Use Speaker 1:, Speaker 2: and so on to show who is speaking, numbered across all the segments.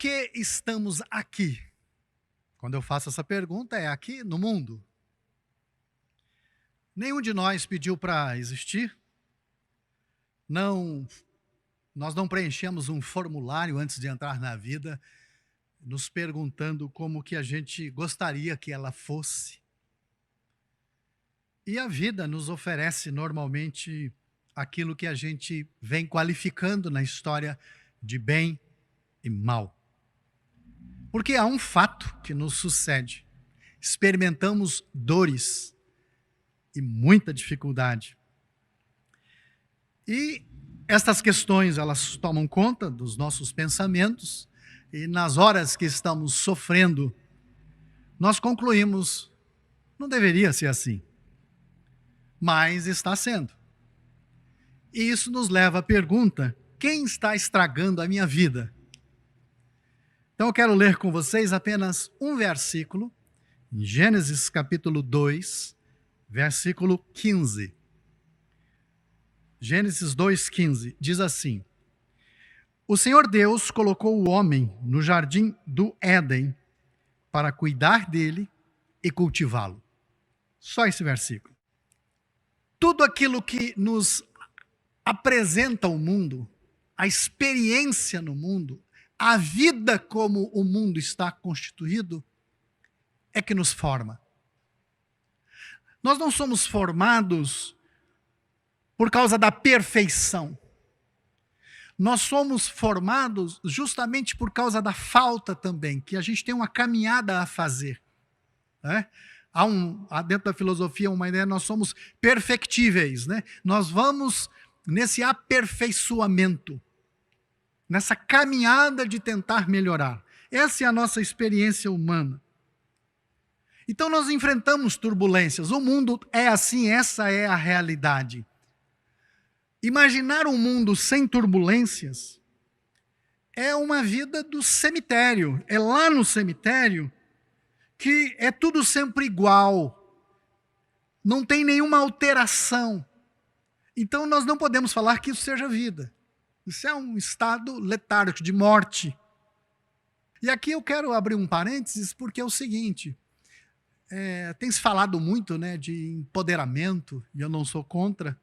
Speaker 1: que estamos aqui? Quando eu faço essa pergunta, é aqui no mundo. Nenhum de nós pediu para existir. Nós não preenchemos um formulário antes de entrar na vida, nos perguntando como que a gente gostaria que ela fosse. E a vida nos oferece normalmente aquilo que a gente vem qualificando na história de bem e mal. Porque há um fato que nos sucede. Experimentamos dores e muita dificuldade. E estas questões, elas tomam conta dos nossos pensamentos, e nas horas que estamos sofrendo, nós concluímos, não deveria ser assim, mas está sendo. E isso nos leva à pergunta, quem está estragando a minha vida? Então eu quero ler com vocês apenas um versículo, em Gênesis capítulo 2, versículo 15. Gênesis 2,15 diz assim: O Senhor Deus colocou o homem no jardim do Éden para cuidar dele e cultivá-lo. Só esse versículo. Tudo aquilo que nos apresenta o mundo, a experiência no mundo, a vida como o mundo está constituído, é que nos forma. Nós não somos formados por causa da perfeição. Nós somos formados justamente por causa da falta também, que a gente tem uma caminhada a fazer. Né? Há dentro da filosofia uma ideia, nós somos perfectíveis. Né? Nós vamos nesse aperfeiçoamento, nessa caminhada de tentar melhorar. Essa é a nossa experiência humana. Então nós enfrentamos turbulências. O mundo é assim, essa é a realidade. Imaginar um mundo sem turbulências é uma vida do cemitério. É lá no cemitério que é tudo sempre igual. Não tem nenhuma alteração. Então nós não podemos falar que isso seja vida. Isso é um estado letárgico, de morte. E aqui eu quero abrir um parênteses, porque é o seguinte, tem se falado muito, né, de empoderamento, e eu não sou contra,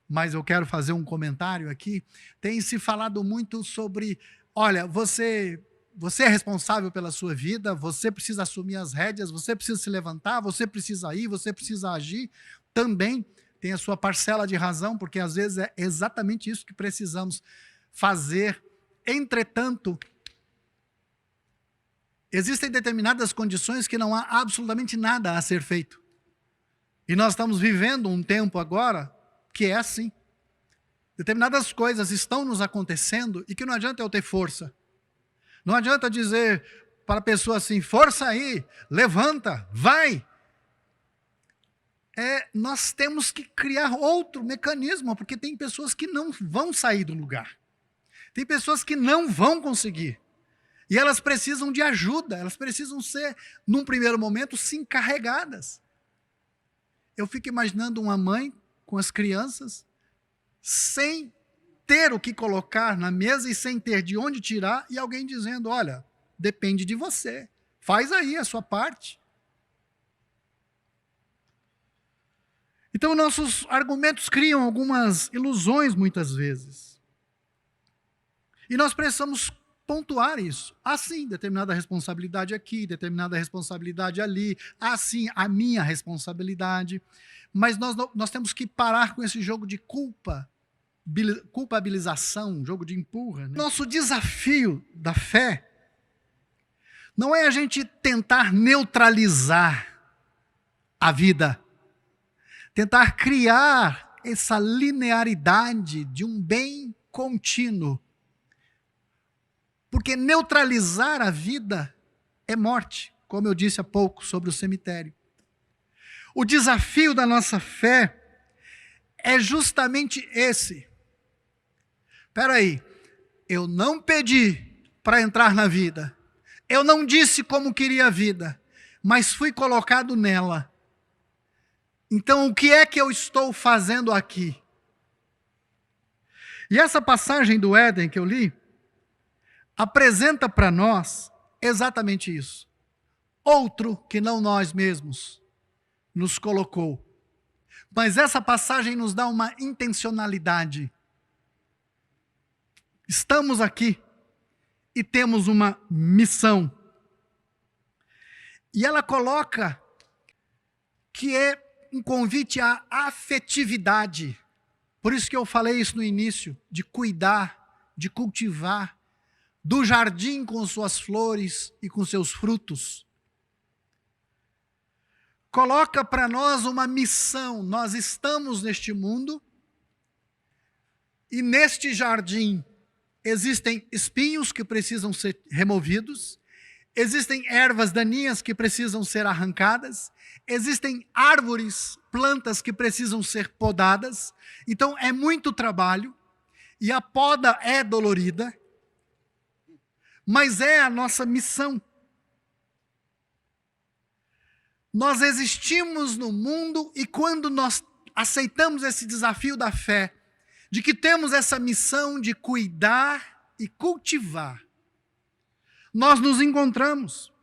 Speaker 1: mas eu quero fazer um comentário aqui. Tem se falado muito sobre, olha, você é responsável pela sua vida, você precisa assumir as rédeas, você precisa se levantar, você precisa ir, você precisa agir. Também tem a sua parcela de razão, porque às vezes é exatamente isso que precisamos fazer. Entretanto, existem determinadas condições que não há absolutamente nada a ser feito. E nós estamos vivendo um tempo agora que é assim. Determinadas coisas estão nos acontecendo e que não adianta eu ter força. Não adianta dizer para a pessoa assim, força aí, levanta, vai. Nós temos que criar outro mecanismo, porque tem pessoas que não vão sair do lugar. Tem pessoas que não vão conseguir. E elas precisam de ajuda, elas precisam ser, num primeiro momento, sim, carregadas. Eu fico imaginando uma mãe com as crianças, sem ter o que colocar na mesa e sem ter de onde tirar, e alguém dizendo, olha, depende de você, faz aí a sua parte. Então, nossos argumentos criam algumas ilusões, muitas vezes. E nós precisamos pontuar isso. Há sim determinada responsabilidade aqui, determinada responsabilidade ali, há sim a minha responsabilidade, mas nós temos que parar com esse jogo de culpabilização, jogo de empurra. Né? Nosso desafio da fé não é a gente tentar neutralizar a vida, tentar criar essa linearidade de um bem contínuo. Porque neutralizar a vida é morte, como eu disse há pouco sobre o cemitério. O desafio da nossa fé é justamente esse. Espera aí, eu não pedi para entrar na vida, eu não disse como queria a vida, mas fui colocado nela. Então, o que é que eu estou fazendo aqui? E essa passagem do Éden que eu li, apresenta para nós exatamente isso. Outro que não nós mesmos nos colocou. Mas essa passagem nos dá uma intencionalidade. Estamos aqui e temos uma missão. E ela coloca que é um convite à afetividade. Por isso que eu falei isso no início, de cuidar, de cultivar, do jardim com suas flores e com seus frutos. Coloca para nós uma missão. Nós estamos neste mundo e neste jardim existem espinhos que precisam ser removidos, existem ervas daninhas que precisam ser arrancadas, existem árvores, plantas que precisam ser podadas. Então é muito trabalho e a poda é dolorida, mas é a nossa missão. Nós existimos no mundo e quando nós aceitamos esse desafio da fé, de que temos essa missão de cuidar e cultivar, nós nos encontramos.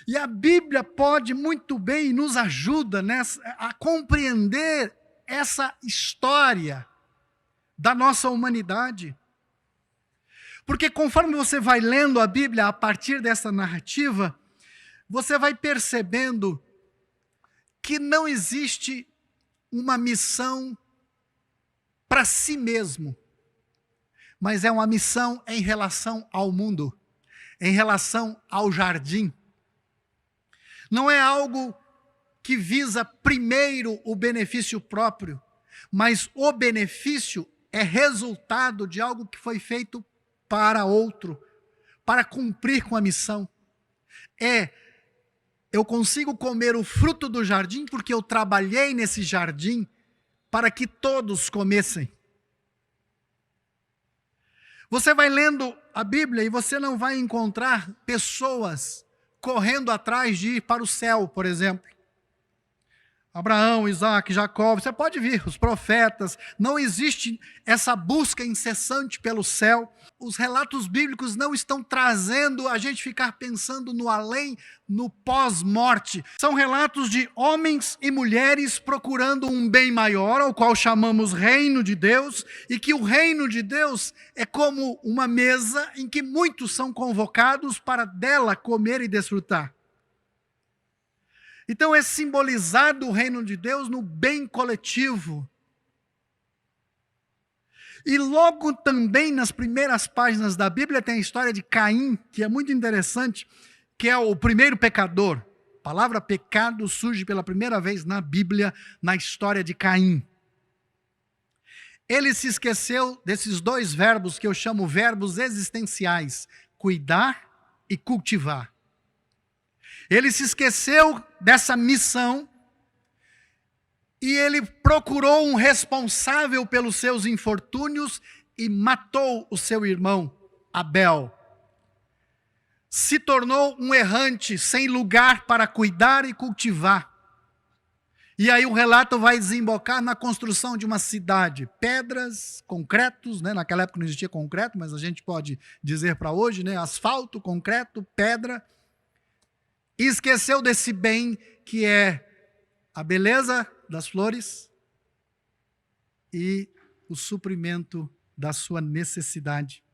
Speaker 1: E a Bíblia pode muito bem e nos ajuda a compreender essa história da nossa humanidade. Porque conforme você vai lendo a Bíblia a partir dessa narrativa, você vai percebendo que não existe uma missão para si mesmo, mas é uma missão em relação ao mundo, em relação ao jardim. Não é algo que visa primeiro o benefício próprio, mas o benefício é resultado de algo que foi feito para outro, para cumprir com a missão. Eu consigo comer o fruto do jardim porque eu trabalhei nesse jardim para que todos comessem. Você vai lendo a Bíblia e você não vai encontrar pessoas correndo atrás de ir para o céu, por exemplo. Abraão, Isaac, Jacó, você pode ver, os profetas, não existe essa busca incessante pelo céu. Os relatos bíblicos não estão trazendo a gente ficar pensando no além, no pós-morte. São relatos de homens e mulheres procurando um bem maior, ao qual chamamos reino de Deus, e que o reino de Deus é como uma mesa em que muitos são convocados para dela comer e desfrutar. Então é simbolizado o reino de Deus no bem coletivo. E logo também nas primeiras páginas da Bíblia tem a história de Caim, que é muito interessante, que é o primeiro pecador. A palavra pecado surge pela primeira vez na Bíblia, na história de Caim. Ele se esqueceu desses dois verbos que eu chamo verbos existenciais, cuidar e cultivar. Ele se esqueceu dessa missão e ele procurou um responsável pelos seus infortúnios e matou o seu irmão, Abel. Se tornou um errante, sem lugar para cuidar e cultivar. E aí o relato vai desembocar na construção de uma cidade. Pedras, concretos, naquela época não existia concreto, mas a gente pode dizer para hoje, asfalto, concreto, pedra. E esqueceu desse bem que é a beleza das flores e o suprimento da sua necessidade.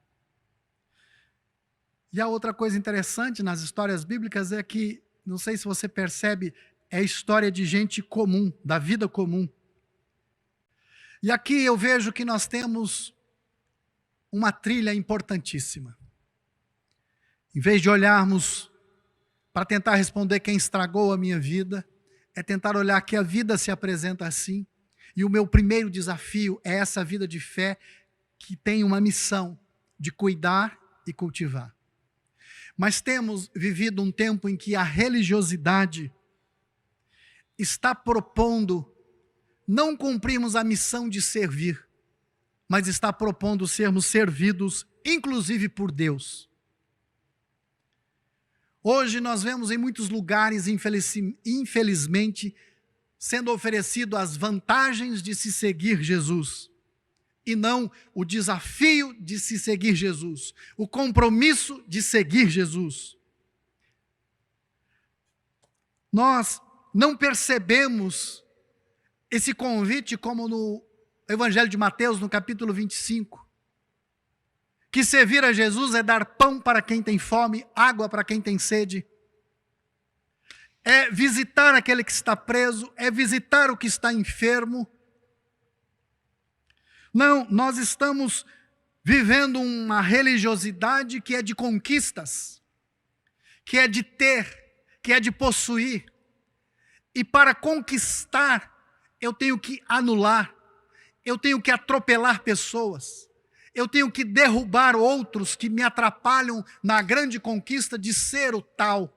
Speaker 1: E a outra coisa interessante nas histórias bíblicas é que, não sei se você percebe, é a história de gente comum, da vida comum. E aqui eu vejo que nós temos uma trilha importantíssima. Em vez de olharmos para tentar responder quem estragou a minha vida, é tentar olhar que a vida se apresenta assim. E o meu primeiro desafio é essa vida de fé que tem uma missão de cuidar e cultivar. Mas temos vivido um tempo em que a religiosidade está propondo não cumprirmos a missão de servir, mas está propondo sermos servidos, inclusive por Deus. Hoje nós vemos em muitos lugares, infelizmente, sendo oferecido as vantagens de se seguir Jesus. e não o desafio de se seguir Jesus, o compromisso de seguir Jesus. Nós não percebemos esse convite como no Evangelho de Mateus, no capítulo 25, que servir a Jesus é dar pão para quem tem fome, água para quem tem sede, é visitar aquele que está preso, é visitar o que está enfermo. Não, nós estamos vivendo uma religiosidade que é de conquistas, que é de ter, que é de possuir. E para conquistar, eu tenho que anular, eu tenho que atropelar pessoas, eu tenho que derrubar outros que me atrapalham na grande conquista de ser o tal.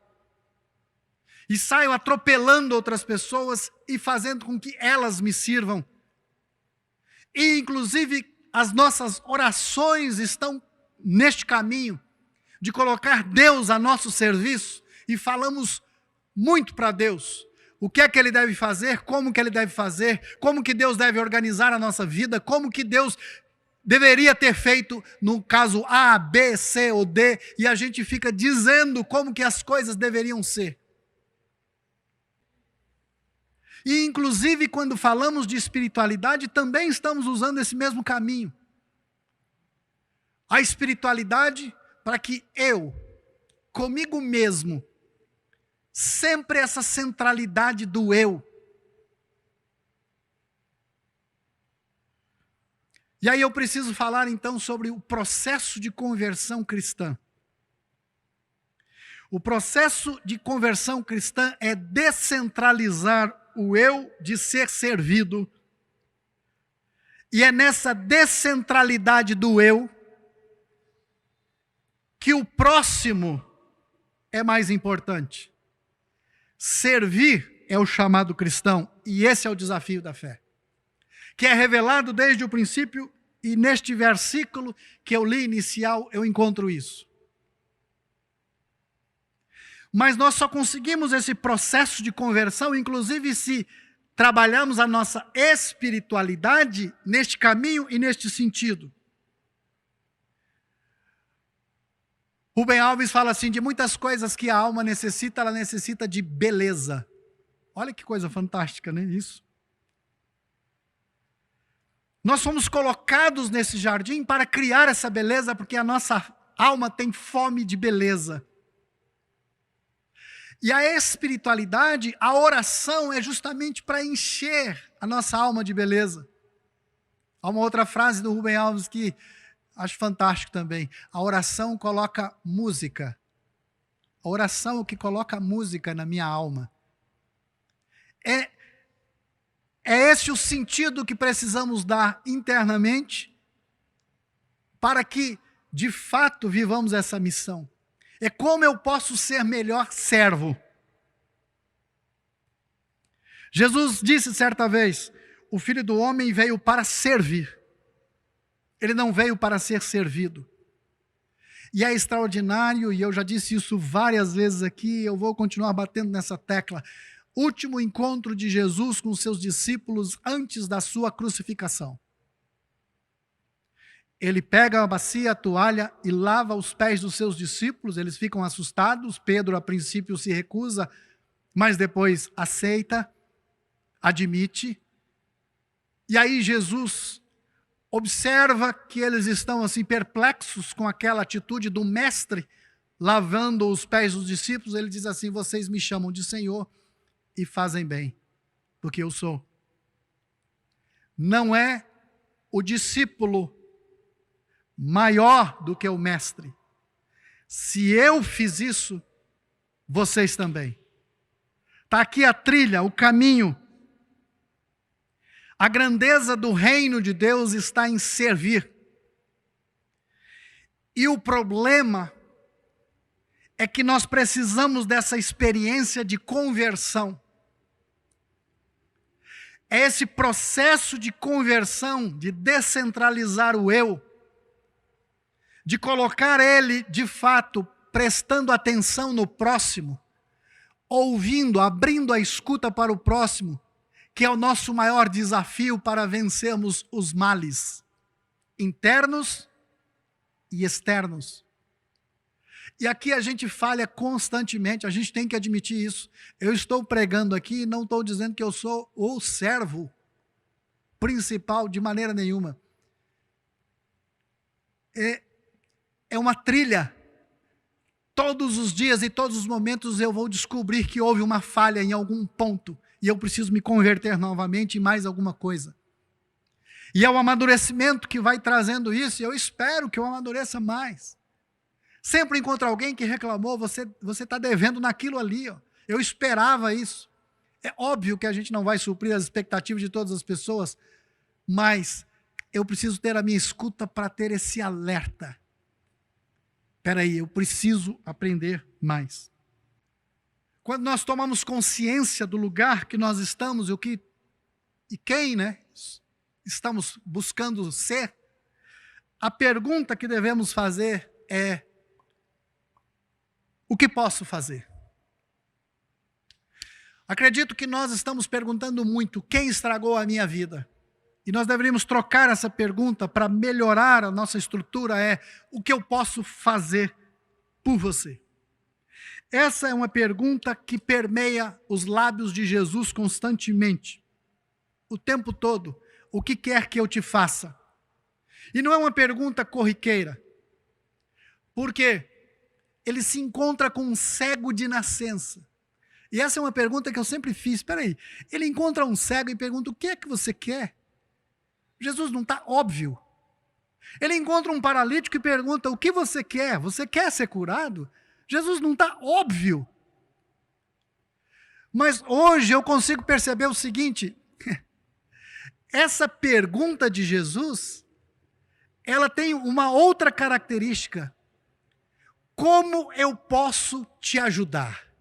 Speaker 1: E saio atropelando outras pessoas e fazendo com que elas me sirvam. E, inclusive, as nossas orações estão neste caminho de colocar Deus a nosso serviço e falamos muito para Deus. O que é que Ele deve fazer, como que Ele deve fazer, como que Deus deve organizar a nossa vida, como que Deus deveria ter feito no caso A, B, C ou D, e a gente fica dizendo como que as coisas deveriam ser. E, inclusive, quando falamos de espiritualidade, também estamos usando esse mesmo caminho. A espiritualidade para que eu, comigo mesmo, sempre essa centralidade do eu. E aí eu preciso falar, então, sobre o processo de conversão cristã. O processo de conversão cristã é descentralizar o eu de ser servido. E é nessa descentralidade do eu que o próximo é mais importante. Servir é o chamado cristão, e esse é o desafio da fé, que é revelado desde o princípio, e neste versículo que eu li inicial eu encontro isso. Mas nós só conseguimos esse processo de conversão, inclusive se trabalharmos a nossa espiritualidade neste caminho e neste sentido. Rubem Alves fala assim, de muitas coisas que a alma necessita, ela necessita de beleza. Olha que coisa fantástica, né? Isso. Nós fomos colocados nesse jardim para criar essa beleza, porque a nossa alma tem fome de beleza. E a espiritualidade, a oração é justamente para encher a nossa alma de beleza. Há uma outra frase do Rubem Alves que acho fantástico também. A oração coloca música. A oração é o que coloca música na minha alma. É esse o sentido que precisamos dar internamente para que, de fato, vivamos essa missão. É como eu posso ser melhor servo. Jesus disse certa vez, o Filho do Homem veio para servir. Ele não veio para ser servido. E é extraordinário, e eu já disse isso várias vezes aqui, eu vou continuar batendo nessa tecla. Último encontro de Jesus com seus discípulos antes da sua crucificação. Ele pega a bacia, a toalha e lava os pés dos seus discípulos, eles ficam assustados, Pedro a princípio se recusa, mas depois aceita, admite, e aí Jesus observa que eles estão assim perplexos com aquela atitude do mestre, lavando os pés dos discípulos, ele diz assim, vocês me chamam de Senhor e fazem bem, porque eu sou. Não é o discípulo maior do que o mestre. Se eu fiz isso, vocês também. Está aqui a trilha, o caminho. A grandeza do reino de Deus está em servir. E o problema é que nós precisamos dessa experiência de conversão. É esse processo de conversão, de descentralizar o eu, de colocar ele, de fato, prestando atenção no próximo, ouvindo, abrindo a escuta para o próximo, que é o nosso maior desafio para vencermos os males. internos e externos. E aqui a gente falha constantemente, a gente tem que admitir isso. Eu estou pregando aqui e não estou dizendo que eu sou o servo principal de maneira nenhuma. É uma trilha. Todos os dias e todos os momentos eu vou descobrir que houve uma falha em algum ponto e eu preciso me converter novamente em mais alguma coisa. E é o amadurecimento que vai trazendo isso, e eu espero que eu amadureça mais. Sempre encontro alguém que reclamou, você está devendo naquilo ali, ó. Eu esperava isso. É óbvio que a gente não vai suprir as expectativas de todas as pessoas, mas eu preciso ter a minha escuta para ter esse alerta. Espera aí, eu preciso aprender mais. Quando nós tomamos consciência do lugar que nós estamos e quem, né, estamos buscando ser, a pergunta que devemos fazer é: o que posso fazer? Acredito que nós estamos perguntando muito: quem estragou a minha vida? E nós deveríamos trocar essa pergunta para melhorar a nossa estrutura, o que eu posso fazer por você? Essa é uma pergunta que permeia os lábios de Jesus constantemente, o tempo todo. O que quer que eu te faça? E não é uma pergunta corriqueira, porque ele se encontra com um cego de nascença. E essa é uma pergunta que eu sempre fiz. Espera aí, ele encontra um cego e pergunta: o que é que você quer? Jesus não está óbvio. Ele encontra um paralítico e pergunta: o que você quer? Você quer ser curado? Jesus não está óbvio. Mas hoje eu consigo perceber o seguinte: essa pergunta de Jesus, ela tem uma outra característica. Como eu posso te ajudar?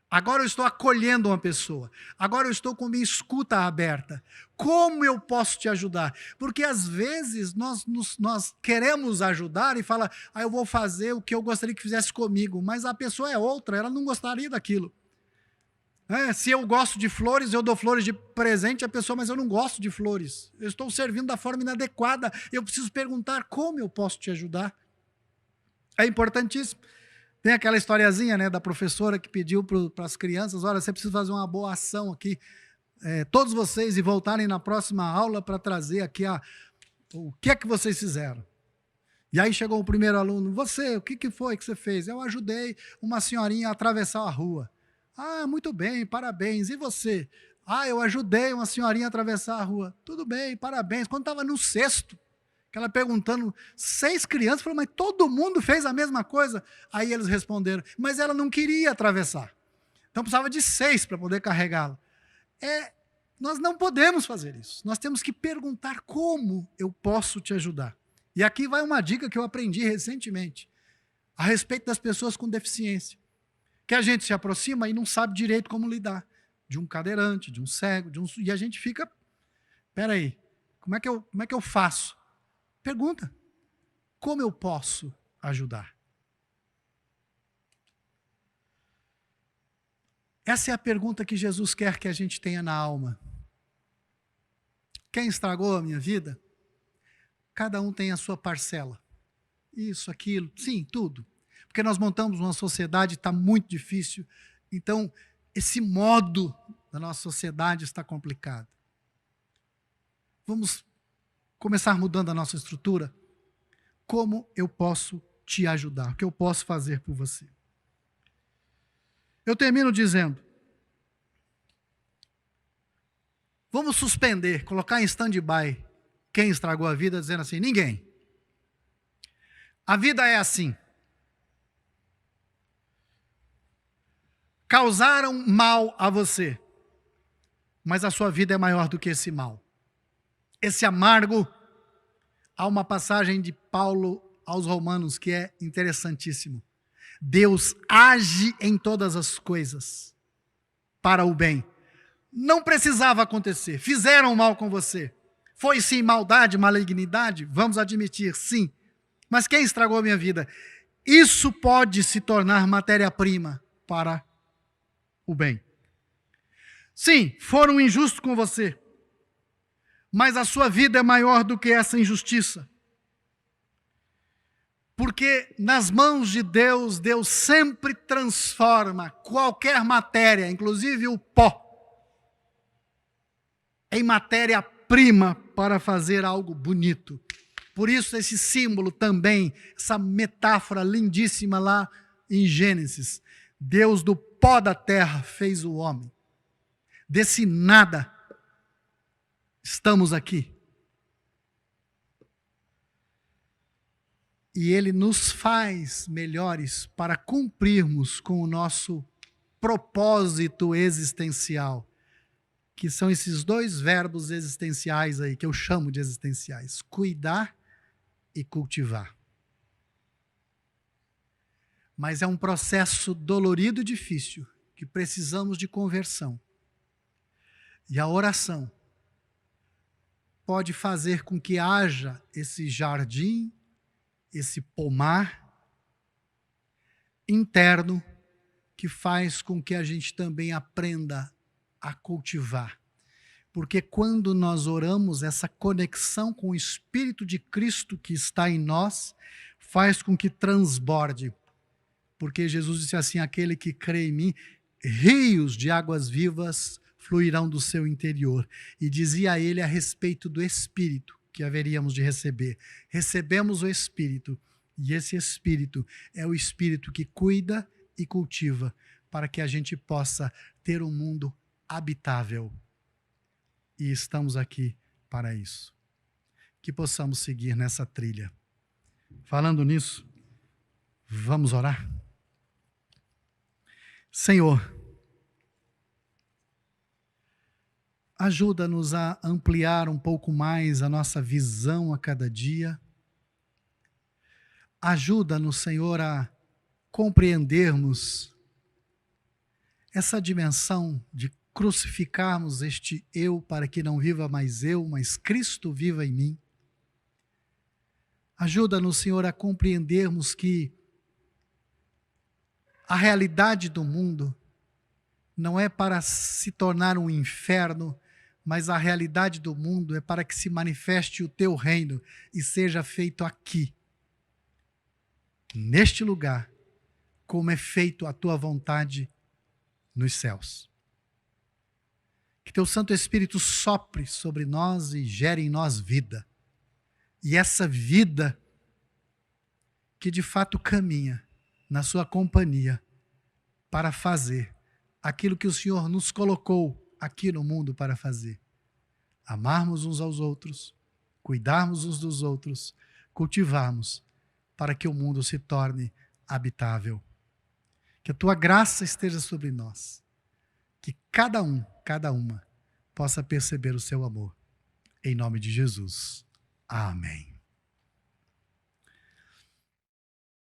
Speaker 1: Agora eu estou acolhendo uma pessoa. Agora eu estou com minha escuta aberta. Como eu posso te ajudar? Porque às vezes nós queremos ajudar e fala: eu vou fazer o que eu gostaria que fizesse comigo. Mas a pessoa é outra, ela não gostaria daquilo. Se eu gosto de flores, eu dou flores de presente à pessoa, mas eu não gosto de flores. Eu estou servindo da forma inadequada. Eu preciso perguntar: como eu posso te ajudar? É importantíssimo. Tem aquela historiazinha, né, da professora que pediu para as crianças: olha, você precisa fazer uma boa ação aqui, todos vocês, e voltarem na próxima aula para trazer aqui o que é que vocês fizeram. E aí chegou o primeiro aluno: você, o que foi que você fez? Eu ajudei uma senhorinha a atravessar a rua. Ah, muito bem, parabéns. E você? Ah, eu ajudei uma senhorinha a atravessar a rua. Tudo bem, parabéns. Quando estava no sexto, ela perguntando, 6 crianças, falou: mas todo mundo fez a mesma coisa? Aí eles responderam: mas ela não queria atravessar. Então precisava de 6 para poder carregá-la. Nós não podemos fazer isso. Nós temos que perguntar: como eu posso te ajudar? E aqui vai uma dica que eu aprendi recentemente, a respeito das pessoas com deficiência. Que a gente se aproxima e não sabe direito como lidar. De um cadeirante, de um cego, e a gente fica: espera aí, como é que eu faço? Pergunta: como eu posso ajudar? Essa é a pergunta que Jesus quer que a gente tenha na alma. Quem estragou a minha vida? Cada um tem a sua parcela. Isso, aquilo, sim, tudo. Porque nós montamos uma sociedade, está muito difícil. Então, esse modo da nossa sociedade está complicado. Vamos começar mudando a nossa estrutura? Como eu posso te ajudar? O que eu posso fazer por você? Eu termino dizendo: vamos suspender, colocar em stand-by quem estragou a vida, dizendo assim: ninguém. A vida é assim. Causaram mal a você, mas a sua vida é maior do que esse mal. Esse amargo, há uma passagem de Paulo aos Romanos que é interessantíssimo. Deus age em todas as coisas para o bem. Não precisava acontecer. Fizeram mal com você. Foi sim maldade, malignidade? Vamos admitir, sim. Mas quem estragou a minha vida? Isso pode se tornar matéria-prima para o bem. Sim, foram injustos com você. mas a sua vida é maior do que essa injustiça. Porque nas mãos de Deus, Deus sempre transforma qualquer matéria, inclusive o pó, em matéria-prima para fazer algo bonito. Por isso esse símbolo também, essa metáfora lindíssima lá em Gênesis. Deus do pó da terra fez o homem. Desse nada estamos aqui. E Ele nos faz melhores para cumprirmos com o nosso propósito existencial, que são esses dois verbos existenciais aí, que eu chamo de existenciais: cuidar e cultivar. Mas é um processo dolorido e difícil, que precisamos de conversão. E a oração pode fazer com que haja esse jardim, esse pomar interno, que faz com que a gente também aprenda a cultivar. Porque quando nós oramos, essa conexão com o Espírito de Cristo que está em nós, faz com que transborde. Porque Jesus disse assim: aquele que crê em mim, rios de águas vivas fluirão do seu interior. E dizia ele a respeito do Espírito que haveríamos de receber. Recebemos o Espírito, e esse Espírito é o Espírito que cuida e cultiva, para que a gente possa ter um mundo habitável. E estamos aqui para isso. Que possamos seguir nessa trilha. Falando nisso, vamos orar? Senhor, ajuda-nos a ampliar um pouco mais a nossa visão a cada dia. Ajuda-nos, Senhor, a compreendermos essa dimensão de crucificarmos este eu para que não viva mais eu, mas Cristo viva em mim. Ajuda-nos, Senhor, a compreendermos que a realidade do mundo não é para se tornar um inferno, mas a realidade do mundo é para que se manifeste o teu reino e seja feito aqui, neste lugar, como é feito a tua vontade nos céus. Que teu Santo Espírito sopre sobre nós e gere em nós vida. E essa vida que de fato caminha na sua companhia para fazer aquilo que o Senhor nos colocou aqui no mundo para fazer. Amarmos uns aos outros, cuidarmos uns dos outros, cultivarmos para que o mundo se torne habitável. Que a tua graça esteja sobre nós. Que cada um, cada uma, possa perceber o seu amor. Em nome de Jesus. Amém.